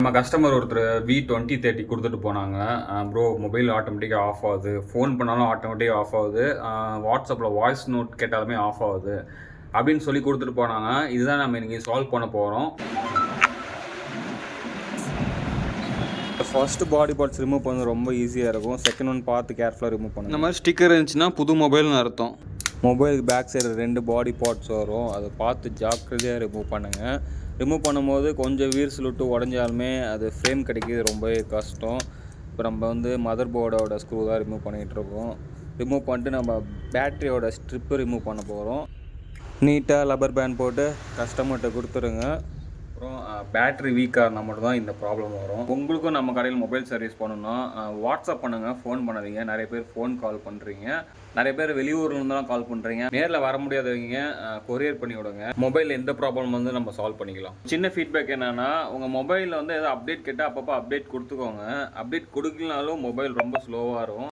நம்ம கஸ்டமர் ஒருத்தர் V2030 கொடுத்துட்டு போனாங்க. ப்ரோ மொபைல் ஆட்டோமேட்டிக்காக ஆஃப் ஆகுது, ஃபோன் பண்ணாலும் ஆட்டோமேட்டிக்காக ஆஃப் ஆகுது, வாட்ஸ்அப்பில் வாய்ஸ் நோட் கேட்டாலுமே ஆஃப் ஆகுது அப்படின்னு சொல்லி கொடுத்துட்டு போனாங்க. இதுதான் நம்ம இன்றைக்கி சால்வ் பண்ண போகிறோம். ஃபர்ஸ்ட் பாடி பார்ட்ஸ் ரிமூவ் பண்ண ரொம்ப ஈஸியாக இருக்கும். செகண்ட் ஒன் பார்த்து கேர்ஃபுல்லாக ரிமூவ் பண்ணுங்க. இந்த மாதிரி ஸ்டிக்கர் இருந்துச்சுன்னா புது மொபைல்னு அர்த்தம். மொபைலுக்கு பேக் சைடு 2 பாடி பார்ட்ஸ் வரும், அதை பார்த்து ஜாக்கிரதையாக ரிமூவ் பண்ணுங்கள். ரிமூவ் பண்ணும்போது கொஞ்சம் வீர்ஸ் விட்டு உடஞ்சாலுமே அது ஃப்ரேம் கிடைக்கிது ரொம்பவே கஷ்டம். இப்போ நம்ம மதர் போர்டோட ஸ்க்ரூ தான் ரிமூவ் பண்ணிகிட்ருக்கோம். ரிமூவ் பண்ணிட்டு நம்ம பேட்டரியோட ஸ்ட்ரிப்பு ரிமூவ் பண்ண போகிறோம். நீட்டாக லப்பர் பேண்ட் போட்டு கஸ்டமர்கிட்ட கொடுத்துருங்க. அப்புறம் பேட்ரி வீக்காக இருந்தால் மட்டும்தான் இந்த ப்ராப்ளம் வரும். உங்களுக்கும் நம்ம கடையில் மொபைல் சர்வீஸ் பண்ணணும்னா வாட்ஸ்அப் பண்ணுங்கள், ஃபோன் பண்ணாதீங்க. நிறைய பேர் ஃபோன் கால் பண்ணுறீங்க, நிறைய பேர் வெளியூர்லேருந்துலாம் கால் பண்ணுறீங்க. நேரில் வர முடியாதவங்க கொரியர் பண்ணி விடுங்க. மொபைல் எந்த ப்ராப்ளம் நம்ம சால்வ் பண்ணிக்கலாம். சின்ன ஃபீட்பேக் என்னென்னா, உங்கள் மொபைலில் ஏதோ அப்டேட் கேட்டால் அப்பப்போ அப்டேட் கொடுத்துக்கோங்க. அப்டேட் கொடுக்கலனாலும் மொபைல் ரொம்ப ஸ்லோவாக இருக்கும்.